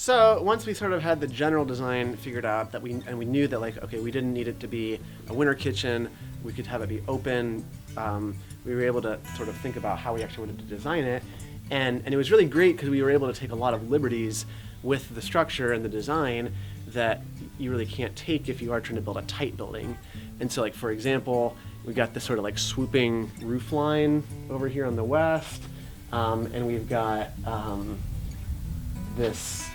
So once we sort of had the general design figured out, that we knew that like, okay, we didn't need it to be a winter kitchen, we could have it be open. We were able to sort of think about how we actually wanted to design it, and it was really great because we were able to take a lot of liberties with the structure and the design that you really can't take if you are trying to build a tight building. And so, like, for example, we got this sort of like swooping roof line over here on the west, and we've got this.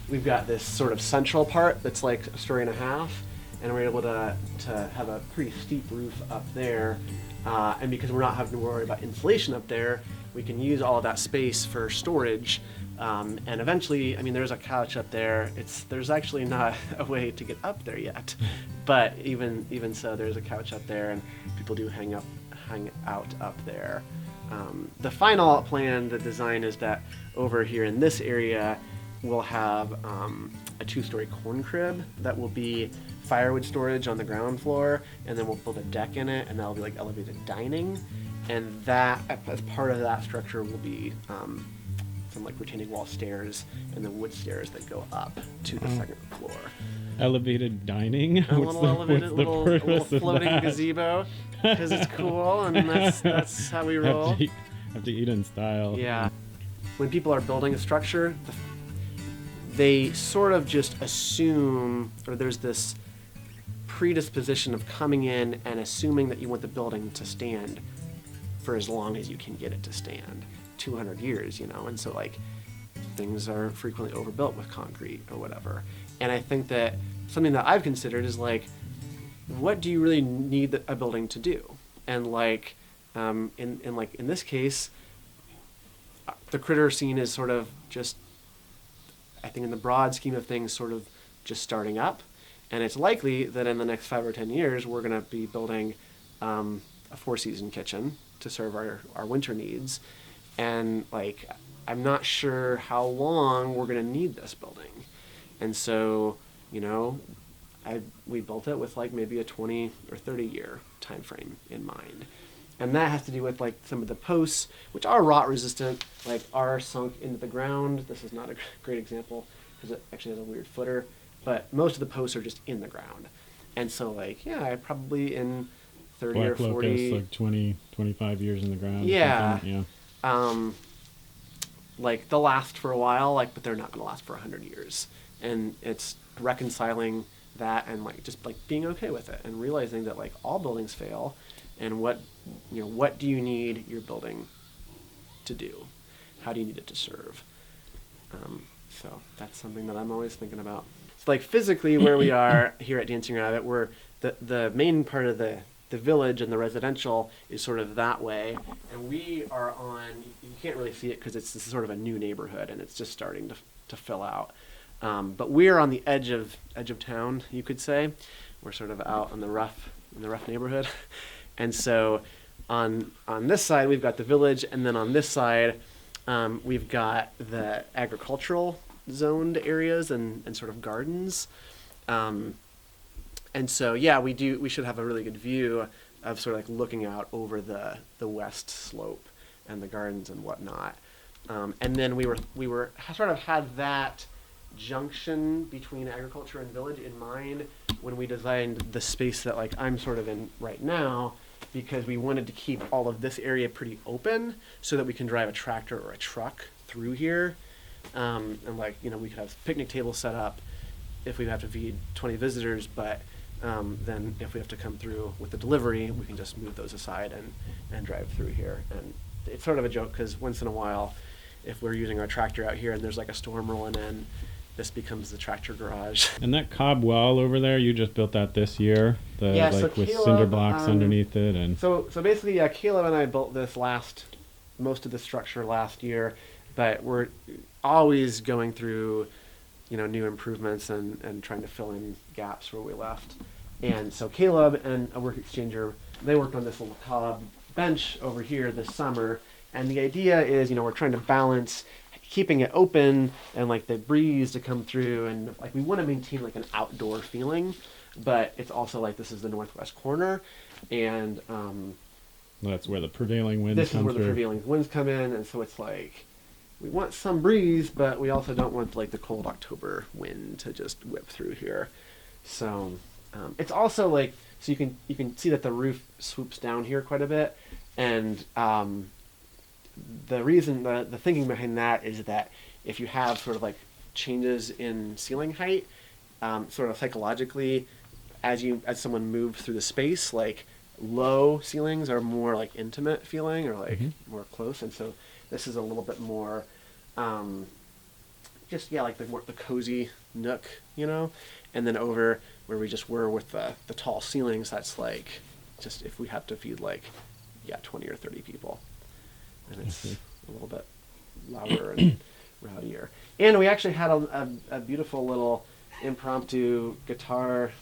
We've got this sort of central part that's like a story and a half, and we're able to have a pretty steep roof up there. And because we're not having to worry about insulation up there, we can use all of that space for storage. And eventually, I mean, there's a couch up there. There's actually not a way to get up there yet, but even so, there's a couch up there, and people do hang out up there. The final plan, the design, is that over here in this area, we'll have a 2-story corn crib that will be firewood storage on the ground floor, and then we'll build a deck in it, and that'll be like elevated dining. And that, as part of that structure, will be some like retaining wall stairs and then wood stairs that go up to the second floor. Elevated dining? A little elevated, a little floating gazebo, because it's cool, and that's how we roll. Have to eat in style. Yeah. When people are building a structure, they sort of just assume, or there's this predisposition of coming in and assuming that you want the building to stand for as long as you can get it to stand, 200 years, and so like things are frequently overbuilt with concrete or whatever. And I think that something that I've considered is like, what do you really need a building to do? And like, in this case, the critter scene is sort of just, I think in the broad scheme of things, sort of just starting up. And it's likely that in the next 5 or 10 years, we're going to be building a 4-season kitchen to serve our winter needs. And like, I'm not sure how long we're going to need this building. And so, we built it with like maybe a 20 or 30 year time frame in mind. And that has to do with like some of the posts, which are rot resistant, like are sunk into the ground. This is not a great example because it actually has a weird footer, but most of the posts are just in the ground. And so like, yeah, I probably in 30 Black or 40. Locust, like 20, 25 years in the ground. Yeah. Yeah. Like they'll last for a while, like, but they're not going to last for 100 years. And it's reconciling that and like just like being okay with it and realizing that like all buildings fail, and what do you need your building to do? How do you need it to serve? So that's something that I'm always thinking about. It's like physically where we are here at Dancing Rabbit, we're the main part of the village and the residential is sort of that way, and we are on, you can't really see it because this is sort of a new neighborhood and it's just starting to fill out. But we're on the edge of town, you could say. We're sort of out in the rough neighborhood. And so on this side, we've got the village, and then on this side, we've got the agricultural zoned areas and sort of gardens. And so, yeah, we should have a really good view of sort of like looking out over the west slope and the gardens and whatnot. And then we were sort of had that junction between agriculture and village in mind when we designed the space that like I'm sort of in right now, because we wanted to keep all of this area pretty open so that we can drive a tractor or a truck through here. And like, we could have picnic tables set up if we have to feed 20 visitors, but then if we have to come through with the delivery, we can just move those aside and drive through here. And it's sort of a joke because once in a while, if we're using our tractor out here and there's like a storm rolling in, this becomes the tractor garage. And that cob wall over there, you just built that this year? With Caleb, cinder blocks underneath it? And So basically, Caleb and I built this most of the structure last year, but we're always going through, new improvements and trying to fill in gaps where we left. And so Caleb and a work exchanger, they worked on this little cob bench over here this summer. And the idea is, we're trying to balance keeping it open and like the breeze to come through, and like we want to maintain like an outdoor feeling, but it's also like this is the northwest corner, and that's where the prevailing winds this come is where through. the prevailing winds come in, and so it's like we want some breeze, but we also don't want like the cold October wind to just whip through here. So it's also like, so you can see that the roof swoops down here quite a bit, and the reason, the thinking behind that is that if you have sort of like changes in ceiling height, sort of psychologically, as someone moves through the space, like low ceilings are more like intimate feeling, or like more close, and so this is a little bit more, just like the cozy nook, you know, and then over where we just were with the tall ceilings, that's like just if we have to feed like 20 or 30 people, and it's a little bit louder and rowdier. And we actually had a beautiful little impromptu guitar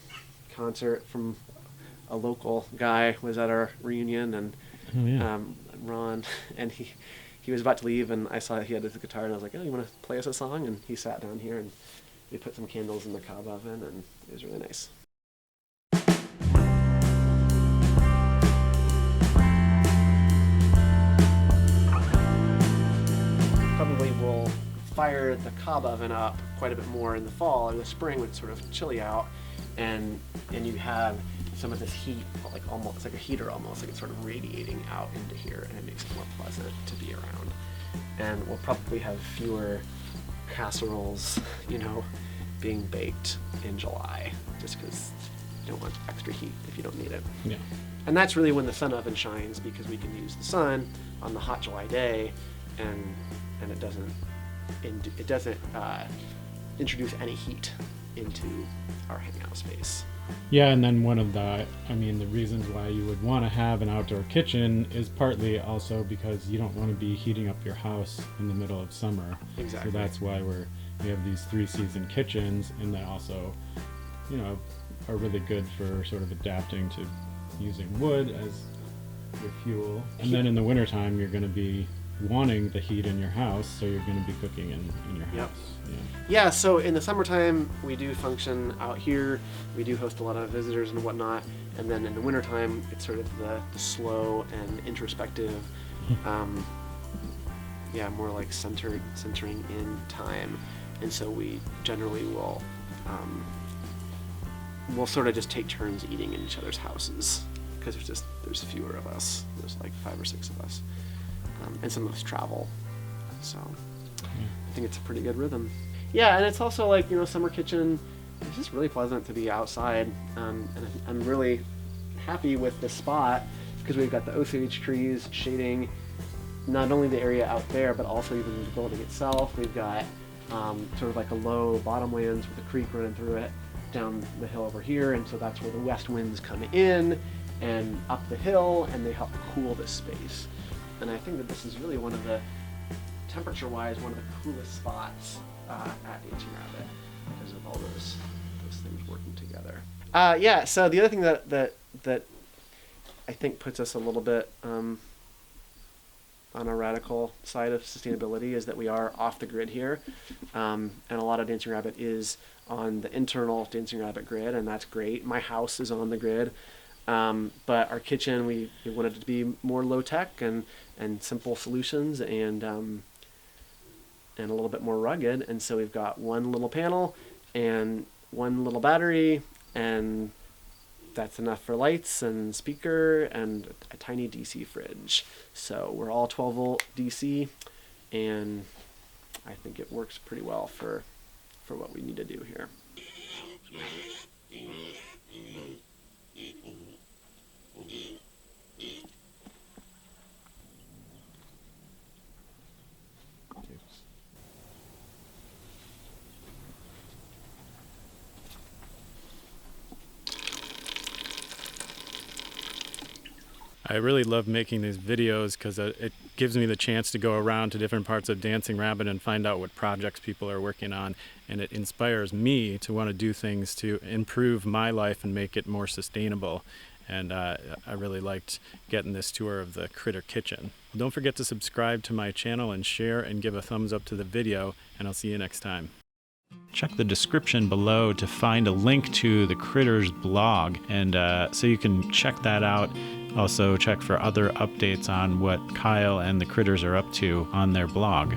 concert from a local guy was at our reunion, and Ron, and he was about to leave, and I saw he had his guitar, and I was like, oh, you want to play us a song? And he sat down here, and we put some candles in the cob oven, and it was really nice. Probably will fire the cob oven up quite a bit more in the fall. In the spring, when it's sort of chilly out, and you have some of this heat, like almost, it's like a heater almost, like it's sort of radiating out into here, and it makes it more pleasant to be around. And we'll probably have fewer casseroles, you know, being baked in July, just because you don't want extra heat if you don't need it. Yeah. And that's really when the sun oven shines, because we can use the sun on the hot July day, and it doesn't introduce any heat into our hangout space. Yeah, and then one of the reasons why you would want to have an outdoor kitchen is partly also because you don't want to be heating up your house in the middle of summer. Exactly. So that's why we have these 3-season kitchens, and that also, you know, are really good for sort of adapting to using wood as your fuel. And then in the wintertime, you're going to be wanting the heat in your house, so you're going to be cooking in your house. Yeah, so in the summertime we do function out here, we do host a lot of visitors and whatnot, and then in the wintertime it's sort of the slow and introspective, more like centering in time, and so we generally will we'll sort of just take turns eating in each other's houses, because there's fewer of us, there's like 5 or 6 of us. And some of us travel, so I think it's a pretty good rhythm. Yeah, and it's also like, you know, summer kitchen, it's just really pleasant to be outside, and I'm really happy with this spot because we've got the osage trees shading not only the area out there, but also even the building itself. We've got sort of like a low bottomlands with a creek running through it down the hill over here, and so that's where the west winds come in and up the hill, and they help cool this space. And I think that this is really one of the, temperature-wise, one of the coolest spots at Dancing Rabbit, because of all those things working together. So the other thing that I think puts us a little bit on a radical side of sustainability is that we are off the grid here, and a lot of Dancing Rabbit is on the internal Dancing Rabbit grid, and that's great. My house is on the grid. But our kitchen, we wanted it to be more low tech and simple solutions, and a little bit more rugged. And so we've got one little panel and one little battery, and that's enough for lights and speaker and a tiny DC fridge. So we're all 12 volt DC, and I think it works pretty well for what we need to do here. I really love making these videos because it gives me the chance to go around to different parts of Dancing Rabbit and find out what projects people are working on, and it inspires me to want to do things to improve my life and make it more sustainable. And I really liked getting this tour of the Critter Kitchen. Don't forget to subscribe to my channel and share and give a thumbs up to the video, and I'll see you next time. check the description below to find a link to the Critters blog, and so you can check that out. Also check for other updates on what Kyle and the Critters are up to on their blog.